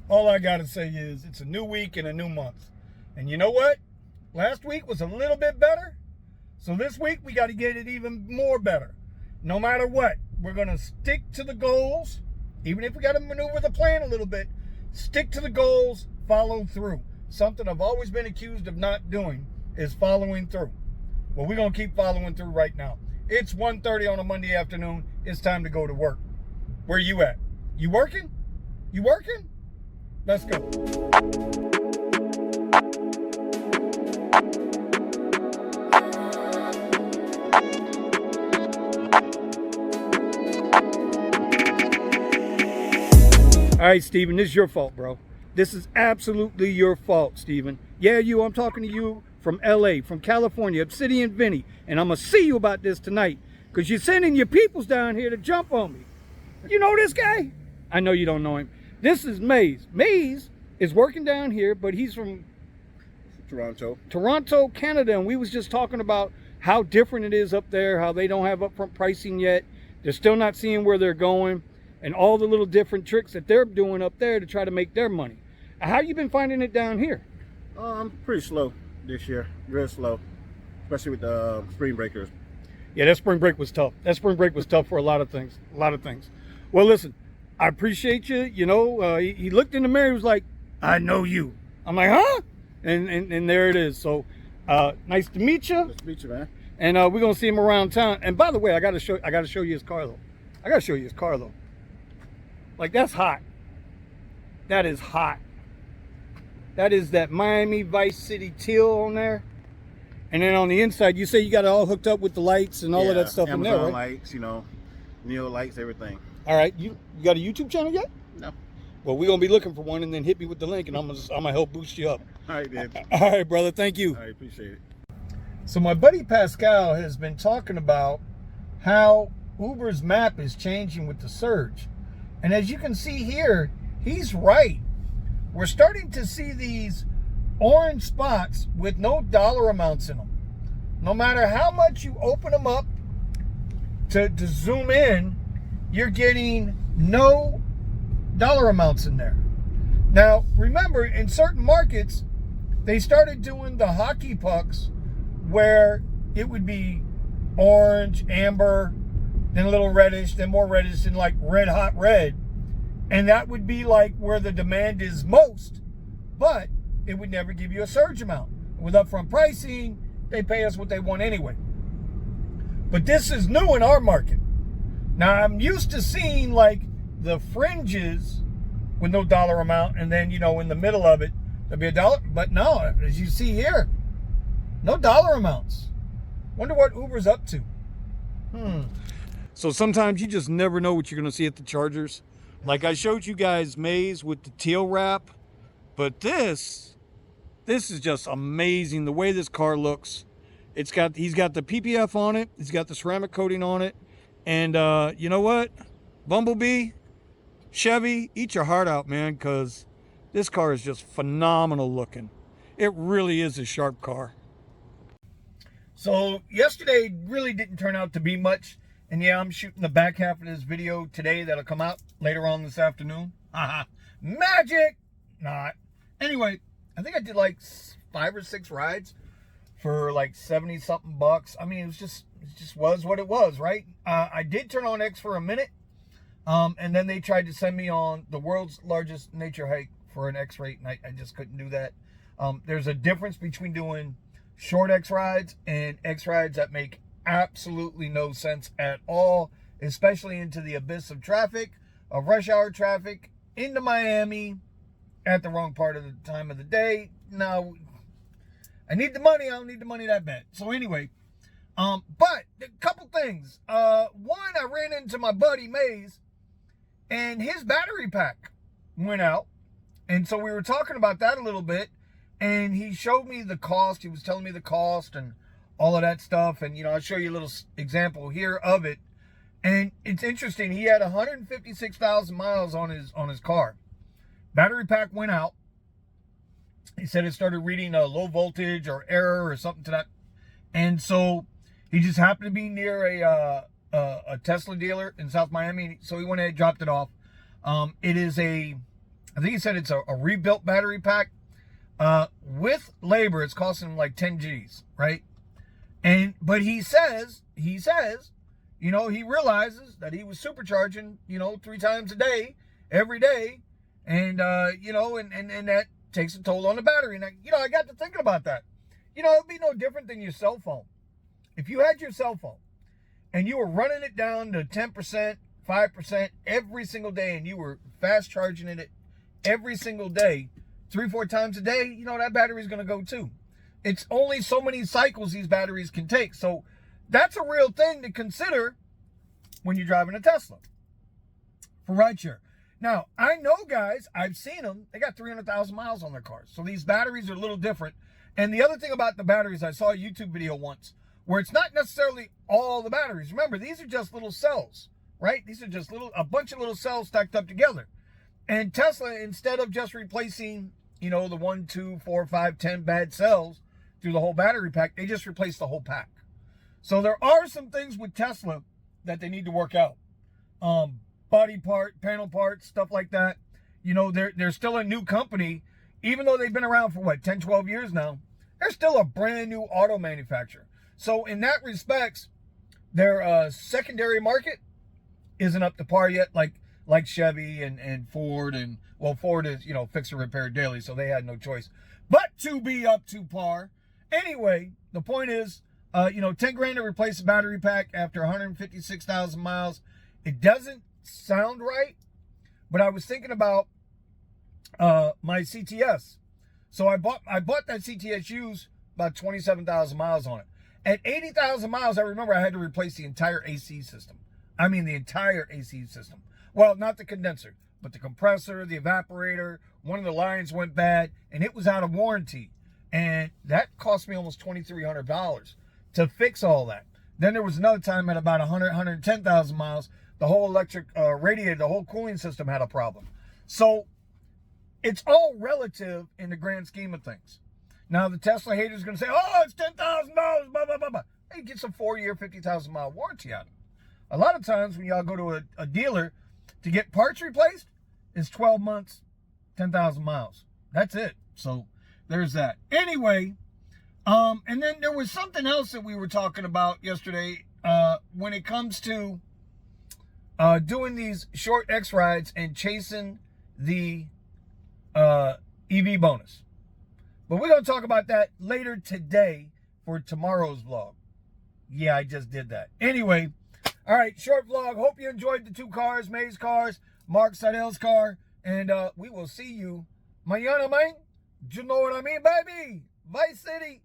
all I got to say is it's a new week and a new month. And you know what? Last week was a little bit better. So this week we got to get it even more better. No matter what, we're going to stick to the goals. Even if we got to maneuver the plan a little bit, stick to the goals, follow through. Something I've always been accused of not doing is following through. Well, we're going to keep following through right now. It's 1:30 on a Monday afternoon. It's time to go to work. Where you at? You working? You working? Let's go. All right, Steven, this is your fault, bro. This is absolutely your fault, Steven. Yeah, I'm talking to you from LA, from California, Obsidian Vinny. And I'm going to see you about this tonight because you're sending your peoples down here to jump on me. You know this guy? I know you don't know him. This is Maze. Maze is working down here, but he's from Toronto, Canada. And we was just talking about how different it is up there, how they don't have upfront pricing yet. They're still not seeing where they're going and all the little different tricks that they're doing up there to try to make their money. How you been finding it down here? I'm pretty slow this year, real slow, especially with the spring breakers. Yeah, that spring break was tough. That spring break was tough for a lot of things. Well, listen, I appreciate you. You know, he looked in the mirror. He was like, "I know you." I'm like, "Huh?" And there it is. So, nice to meet you. Nice to meet you, man. And we're gonna see him around town. And by the way, I gotta show you his car though. Like, that's hot. That is hot. That is that Miami Vice City teal on there. And then on the inside, you say you got it all hooked up with the lights and all of that stuff Amazon in there, right? lights, Neo lights, everything. All right, you got a YouTube channel yet? No. Well, we're gonna be looking for one, and then hit me with the link, and I'm gonna help boost you up. All right, man. All right, brother. Thank you. All right, appreciate it. So my buddy Pascal has been talking about how Uber's map is changing with the surge, and as you can see here, he's right. We're starting to see these orange spots with no dollar amounts in them. No matter how much you open them up to zoom in, you're getting no dollar amounts in there. Now, remember, in certain markets, they started doing the hockey pucks where it would be orange, amber, then a little reddish, then more reddish, then like red hot red. And that would be like where the demand is most, but it would never give you a surge amount. With upfront pricing, they pay us what they want anyway. But this is new in our market. Now, I'm used to seeing like the fringes with no dollar amount, and then, in the middle of it, there'll be a dollar. But no, as you see here, no dollar amounts. Wonder what Uber's up to. So sometimes you just never know what you're going to see at the chargers. Like I showed you guys Maze with the teal wrap, but this is just amazing the way this car looks. He's got the PPF on it, he's got the ceramic coating on it, and you know what? Bumblebee, Chevy, eat your heart out, man, because this car is just phenomenal looking. It really is a sharp car. So yesterday really didn't turn out to be much. And yeah, I'm shooting the back half of this video today that'll come out later on this afternoon. Magic! Not. Anyway, I think I did like 5 or 6 rides for like 70 something bucks. I mean, it just was what it was, right? I did turn on X for a minute. And then they tried to send me on the world's largest nature hike for an X rate, and I just couldn't do that. There's a difference between doing short X rides and X rides that make absolutely no sense at all, especially into the abyss of traffic, of rush hour traffic, into Miami at the wrong part of the time of the day. No, I need the money. I don't need the money that bad. So anyway, but a couple things. One, I ran into my buddy Maze, and his battery pack went out. And so we were talking about that a little bit, and he showed me the cost. He was telling me the cost and all of that stuff. And, I'll show you a little example here of it. And it's interesting. He had 156,000 miles on his car. Battery pack went out. He said it started reading a low voltage or error or something to that. And so he just happened to be near a Tesla dealer in South Miami. So he went ahead and dropped it off. It is a I think he said it's a rebuilt battery pack. With labor, it's costing him like 10 G's, right? But he says, you know, he realizes that he was supercharging, you know, 3 times a day, every day. And, you know, and that takes a toll on the battery. And, you know, I got to thinking about that. You know, it'd be no different than your cell phone. If you had your cell phone and you were running it down to 10%, 5% every single day, and you were fast charging it every single day, 3-4 times a day, you know, that battery's going to go too. It's only so many cycles these batteries can take. So that's a real thing to consider when you're driving a Tesla for rideshare. Now, I know guys, I've seen them, they got 300,000 miles on their cars. So these batteries are a little different. And the other thing about the batteries, I saw a YouTube video once where it's not necessarily all the batteries. Remember, these are just little cells, right? These are just a bunch of little cells stacked up together. And Tesla, instead of just replacing, you know, the 1, 2, 4, 5, 10 bad cells through the whole battery pack, they just replaced the whole pack. So there are some things with Tesla that they need to work out. Body part, panel parts, stuff like that. You know, they're still a new company, even though they've been around for what, 10, 12 years now. They're still a brand new auto manufacturer. So in that respects, their secondary market isn't up to par yet, like Chevy and Ford. And well, Ford is, you know, fix and repair daily, so they had no choice but to be up to par. Anyway, the point is, you know, 10 grand to replace a battery pack after 156,000 miles. It doesn't sound right, but I was thinking about my CTS. So I bought that CTS used, about 27,000 miles on it. At 80,000 miles, I remember I had to replace the entire AC system. I mean, the entire AC system. Well, not the condenser, but the compressor, the evaporator. One of the lines went bad, and it was out of warranty. And that cost me almost $2,300 to fix all that. Then there was another time at about 110,000 miles, the whole electric radiator, the whole cooling system had a problem. So it's all relative in the grand scheme of things. Now, the Tesla hater is going to say, oh, it's $10,000, blah, blah, blah, blah. Hey, get some 4-year, 50,000 mile warranty out of it. A lot of times when y'all go to a dealer to get parts replaced, it's 12 months, 10,000 miles. That's it. So there's that. Anyway, and then there was something else that we were talking about yesterday when it comes to doing these short X rides and chasing the EV bonus. But we're going to talk about that later today for tomorrow's vlog. Yeah, I just did that. Anyway, all right, short vlog. Hope you enjoyed the 2 cars, May's cars, Mark Seidel's car, and we will see you mañana, man. You know what I mean, baby? Vice City.